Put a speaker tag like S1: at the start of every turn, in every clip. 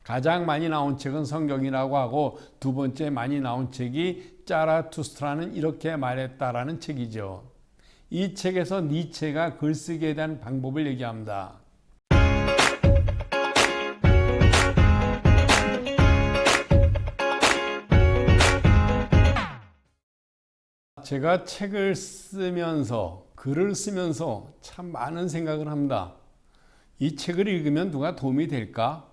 S1: 가장 많이 나온 책은 성경이라고 하고 두 번째 많이 나온 책이 자라투스트라는 이렇게 말했다라는 책이죠. 이 책에서 니체가 글쓰기에 대한 방법을 얘기합니다. 제가 책을 쓰면서 글을 쓰면서 참 많은 생각을 합니다. 이 책을 읽으면 누가 도움이 될까?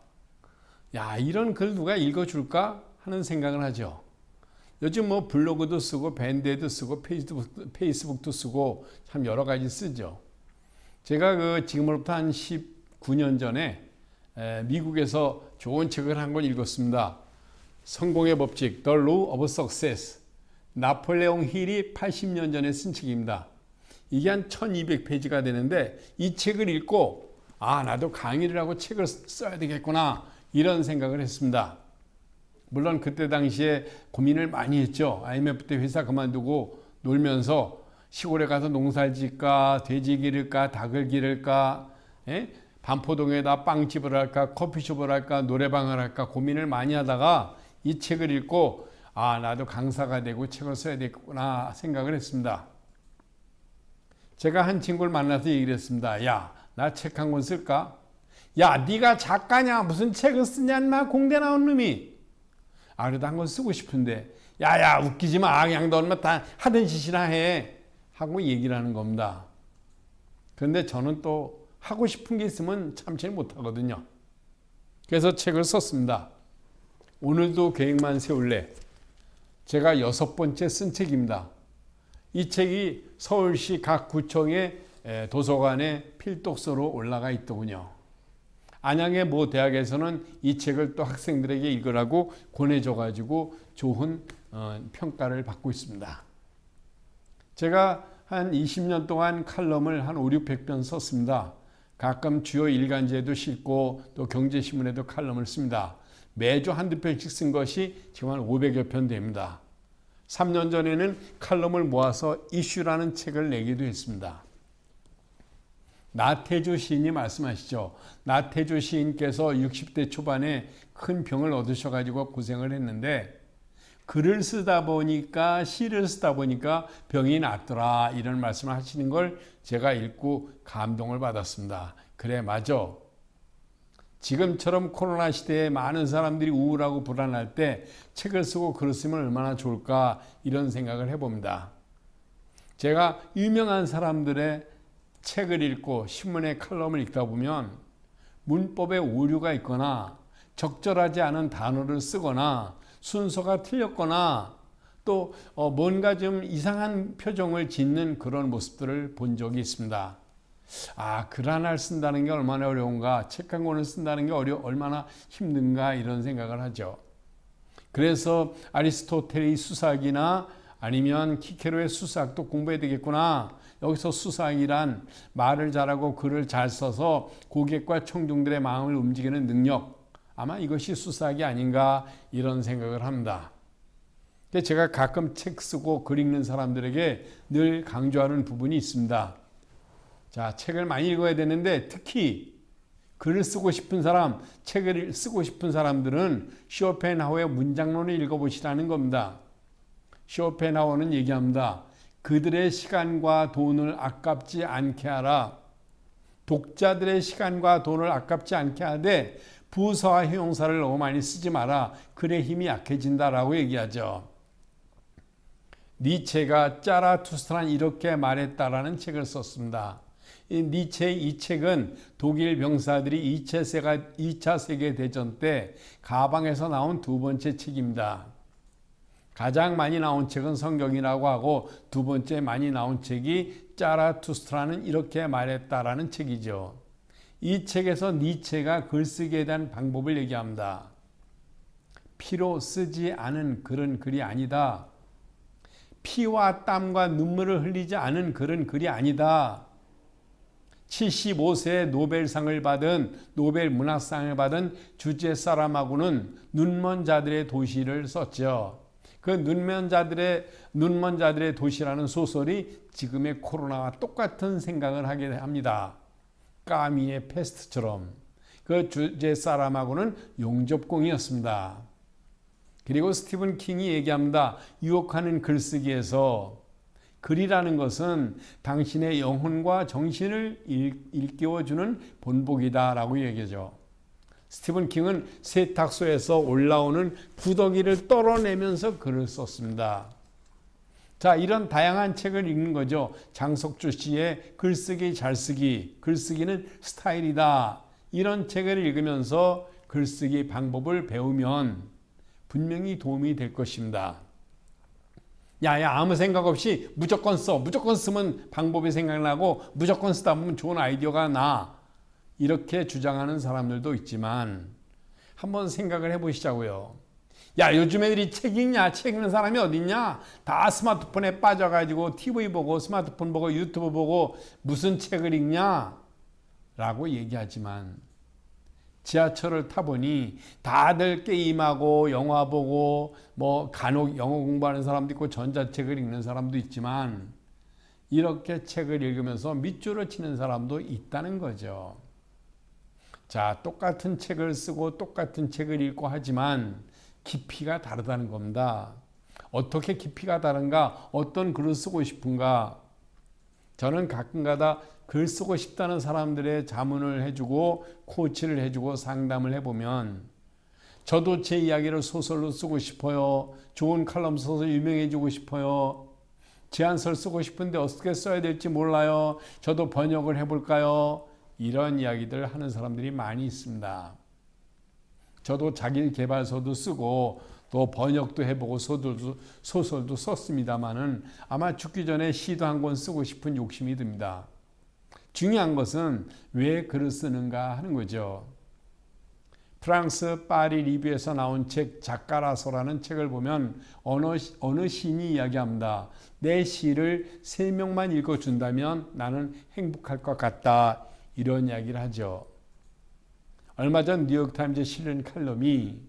S1: 야, 이런 글 누가 읽어줄까? 하는 생각을 하죠. 요즘 뭐 블로그도 쓰고 밴드에도 쓰고 페이스북도 쓰고 참 여러 가지 쓰죠. 제가 지금으로부터 한 19년 전에 미국에서 좋은 책을 한 권 읽었습니다. 성공의 법칙, The Law of Success. 나폴레옹 힐이 80년 전에 쓴 책입니다. 이게 한 1200페이지가 되는데 이 책을 읽고 나도 강의를 하고 책을 써야 되겠구나 이런 생각을 했습니다. 물론 그때 당시에 고민을 많이 했죠. IMF 때 회사 그만두고 놀면서 시골에 가서 농사를 짓까, 돼지 기를까, 닭을 기를까, 반포동에다 빵집을 할까, 커피숍을 할까, 노래방을 할까 고민을 많이 하다가 이 책을 읽고 나도 강사가 되고 책을 써야 되겠구나 생각을 했습니다. 제가 한 친구를 만나서 얘기를 했습니다. 야, 나 책 한 권 쓸까? 야, 네가 작가냐? 무슨 책을 쓰냐? 인마 공대 나온 놈이. 그래도 한 권 쓰고 싶은데. 야야, 웃기지 마. 그냥 너 얼마 다 하던 짓이나 해. 하고 얘기를 하는 겁니다. 그런데 저는 또 하고 싶은 게 있으면 참지 못하거든요. 그래서 책을 썼습니다. 오늘도 계획만 세울래. 제가 6번째 쓴 책입니다. 이 책이 서울시 각 구청의 도서관에 필독서로 올라가 있더군요. 안양의 모 대학에서는 이 책을 또 학생들에게 읽으라고 권해줘가지고 좋은 평가를 받고 있습니다. 제가 한 20년 동안 칼럼을 한 5, 600편 썼습니다. 가끔 주요 일간지에도 싣고 또 경제신문에도 칼럼을 씁니다. 매주 한두 편씩 쓴 것이 지금 한 500여 편 됩니다. 3년 전에는 칼럼을 모아서 이슈라는 책을 내기도 했습니다. 나태주 시인이 말씀하시죠. 나태주 시인께서 60대 초반에 큰 병을 얻으셔가지고 고생을 했는데 글을 쓰다 보니까 시를 쓰다 보니까 병이 낫더라 이런 말씀을 하시는 걸 제가 읽고 감동을 받았습니다. 그래, 맞아. 지금처럼 코로나 시대에 많은 사람들이 우울하고 불안할 때 책을 쓰고 글을 쓰면 얼마나 좋을까 이런 생각을 해봅니다. 제가 유명한 사람들의 책을 읽고 신문의 칼럼을 읽다 보면 문법에 오류가 있거나 적절하지 않은 단어를 쓰거나 순서가 틀렸거나 또 뭔가 좀 이상한 표정을 짓는 그런 모습들을 본 적이 있습니다. 글 하나를 쓴다는 게 얼마나 어려운가, 책 한 권을 쓴다는 게 얼마나 힘든가 이런 생각을 하죠. 그래서 아리스토텔의 수사학이나 아니면 키케로의 수사학도 공부해야 되겠구나. 여기서 수사학이란 말을 잘하고 글을 잘 써서 고객과 청중들의 마음을 움직이는 능력, 아마 이것이 수사학이 아닌가 이런 생각을 합니다. 제가 가끔 책 쓰고 글 읽는 사람들에게 늘 강조하는 부분이 있습니다. 자, 책을 많이 읽어야 되는데 특히 글을 쓰고 싶은 사람, 책을 쓰고 싶은 사람들은 쇼펜하우의 문장론을 읽어보시라는 겁니다. 쇼펜하우는 얘기합니다. 그들의 시간과 돈을 아깝지 않게 하라. 독자들의 시간과 돈을 아깝지 않게 하되 부사와 형용사를 너무 많이 쓰지 마라. 글의 힘이 약해진다라고 얘기하죠. 니체가 자라투스트란 이렇게 말했다라는 책을 썼습니다. 이 니체의 이 책은 독일 병사들이 2차 세계대전 때 가방에서 나온 두 번째 책입니다. 가장 많이 나온 책은 성경이라고 하고 두 번째 많이 나온 책이 자라투스트라는 이렇게 말했다라는 책이죠. 이 책에서 니체가 글쓰기에 대한 방법을 얘기합니다. 피로 쓰지 않은 글은 글이 아니다. 피와 땀과 눈물을 흘리지 않은 글은 글이 아니다. 75세에 노벨상을 받은 노벨 문학상을 받은 주제 사람하고는 눈먼 자들의 도시를 썼죠. 그 눈먼 자들의 도시라는 소설이 지금의 코로나와 똑같은 생각을 하게 합니다. 까미의 패스트처럼. 그 주제 사람하고는 용접공이었습니다. 그리고 스티븐 킹이 얘기합니다. 유혹하는 글쓰기에서 글이라는 것은 당신의 영혼과 정신을 일깨워주는 본보기다라고 얘기하죠. 스티븐 킹은 세탁소에서 올라오는 구더기를 떨어내면서 글을 썼습니다. 자, 이런 다양한 책을 읽는 거죠. 장석주 씨의 글쓰기 잘쓰기, 글쓰기는 스타일이다. 이런 책을 읽으면서 글쓰기 방법을 배우면 분명히 도움이 될 것입니다. 야, 아무 생각 없이 무조건 써. 무조건 쓰면 방법이 생각나고 무조건 쓰다 보면 좋은 아이디어가 나. 이렇게 주장하는 사람들도 있지만 한번 생각을 해보시자고요. 야, 요즘 애들이 책 읽냐? 책 읽는 사람이 어딨냐? 다 스마트폰에 빠져가지고 TV 보고 스마트폰 보고 유튜브 보고 무슨 책을 읽냐? 라고 얘기하지만 지하철을 타보니 다들 게임하고 영화 보고 뭐 간혹 영어 공부하는 사람도 있고 전자책을 읽는 사람도 있지만 이렇게 책을 읽으면서 밑줄을 치는 사람도 있다는 거죠. 자, 똑같은 책을 쓰고 똑같은 책을 읽고 하지만 깊이가 다르다는 겁니다. 어떻게 깊이가 다른가? 어떤 글을 쓰고 싶은가? 저는 가끔가다 글 쓰고 싶다는 사람들의 자문을 해주고 코치를 해주고 상담을 해보면 저도 제 이야기를 소설로 쓰고 싶어요. 좋은 칼럼 써서 유명해지고 싶어요. 제안서를 쓰고 싶은데 어떻게 써야 될지 몰라요. 저도 번역을 해볼까요? 이런 이야기들 하는 사람들이 많이 있습니다. 저도 자기 개발서도 쓰고 또 번역도 해보고 소설도 썼습니다만은 아마 죽기 전에 시도 한 권 쓰고 싶은 욕심이 듭니다. 중요한 것은 왜 글을 쓰는가 하는 거죠. 프랑스 파리 리뷰에서 나온 책 작가라서라는 책을 보면 어느 시인이 이야기합니다. 내 시를 3명만 읽어준다면 나는 행복할 것 같다. 이런 이야기를 하죠. 얼마 전 뉴욕타임즈에 실린 칼럼이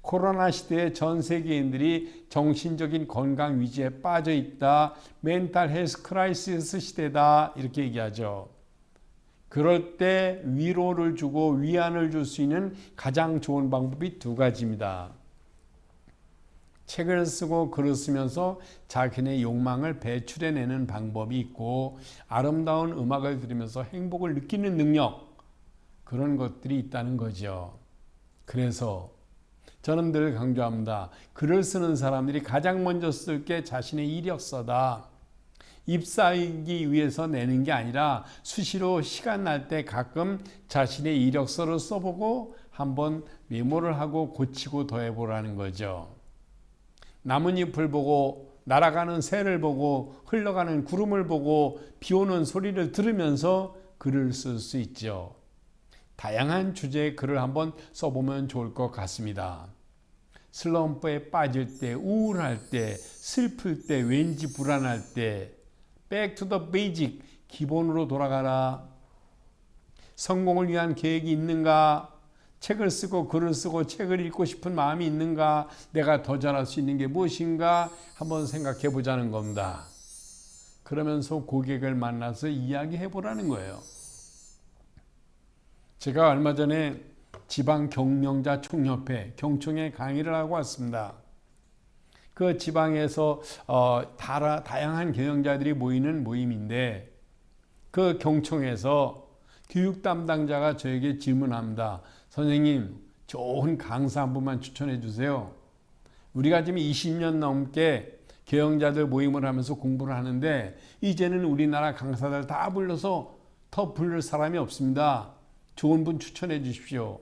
S1: 코로나 시대에 전 세계인들이 정신적인 건강 위기에 빠져 있다. 멘탈 헬스 크라이시스 시대다. 이렇게 얘기하죠. 그럴 때 위로를 주고 위안을 줄 수 있는 가장 좋은 방법이 2가지입니다. 책을 쓰고 글을 쓰면서 자신의 욕망을 배출해내는 방법이 있고 아름다운 음악을 들으면서 행복을 느끼는 능력, 그런 것들이 있다는 거죠. 그래서 저는 늘 강조합니다. 글을 쓰는 사람들이 가장 먼저 쓸 게 자신의 이력서다. 입사하기 위해서 내는 게 아니라 수시로 시간 날 때 가끔 자신의 이력서를 써보고 한번 메모를 하고 고치고 더해보라는 거죠. 나뭇잎을 보고 날아가는 새를 보고 흘러가는 구름을 보고 비 오는 소리를 들으면서 글을 쓸 수 있죠. 다양한 주제의 글을 한번 써보면 좋을 것 같습니다. 슬럼프에 빠질 때, 우울할 때, 슬플 때, 왠지 불안할 때 Back to the basic, 기본으로 돌아가라. 성공을 위한 계획이 있는가? 책을 쓰고 글을 쓰고 책을 읽고 싶은 마음이 있는가? 내가 더 잘할 수 있는 게 무엇인가? 한번 생각해 보자는 겁니다. 그러면서 고객을 만나서 이야기해 보라는 거예요. 제가 얼마 전에 지방 경영자 총협회 경총에 강의를 하고 왔습니다. 그 지방에서 다양한 경영자들이 모이는 모임인데 그 경총에서 교육 담당자가 저에게 질문합니다. 선생님, 좋은 강사 한 분만 추천해 주세요. 우리가 지금 20년 넘게 경영자들 모임을 하면서 공부를 하는데 이제는 우리나라 강사들 다 불러서 더 부를 사람이 없습니다. 좋은 분 추천해 주십시오.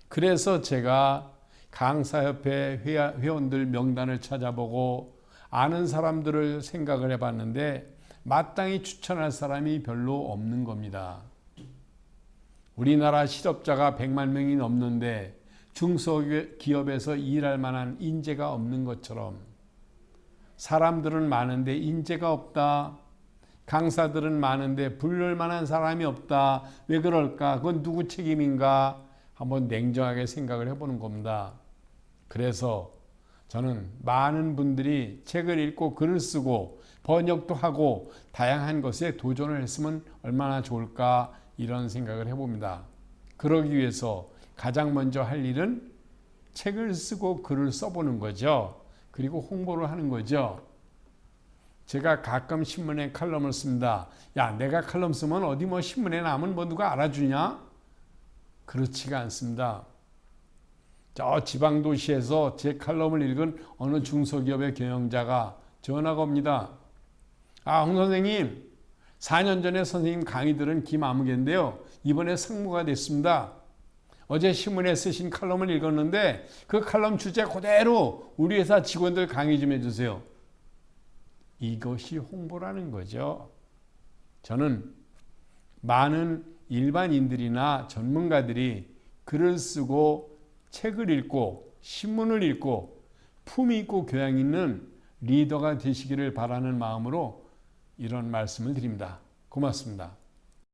S1: 그래서 제가 강사협회 회원들 명단을 찾아보고 아는 사람들을 생각을 해봤는데 마땅히 추천할 사람이 별로 없는 겁니다. 우리나라 실업자가 100만 명이 넘는데 중소기업에서 일할 만한 인재가 없는 것처럼 사람들은 많은데 인재가 없다. 강사들은 많은데 부를 만한 사람이 없다. 왜 그럴까? 그건 누구 책임인가? 한번 냉정하게 생각을 해보는 겁니다. 그래서 저는 많은 분들이 책을 읽고 글을 쓰고 번역도 하고 다양한 것에 도전을 했으면 얼마나 좋을까 이런 생각을 해봅니다. 그러기 위해서 가장 먼저 할 일은 책을 쓰고 글을 써보는 거죠. 그리고 홍보를 하는 거죠. 제가 가끔 신문에 칼럼을 씁니다. 야, 내가 칼럼 쓰면 어디 뭐 신문에 나면 뭐 누가 알아주냐? 그렇지가 않습니다. 저 지방 도시에서 제 칼럼을 읽은 어느 중소기업의 경영자가 전화가 옵니다. 아, 홍 선생님, 4년 전에 선생님 강의 들은 김아무개인데요. 이번에 상무가 됐습니다. 어제 신문에 쓰신 칼럼을 읽었는데 그 칼럼 주제 그대로 우리 회사 직원들 강의 좀 해주세요. 이것이 홍보라는 거죠. 저는 많은 일반인들이나 전문가들이 글을 쓰고 책을 읽고 신문을 읽고 품위 있고 교양 있는 리더가 되시기를 바라는 마음으로 이런 말씀을 드립니다. 고맙습니다.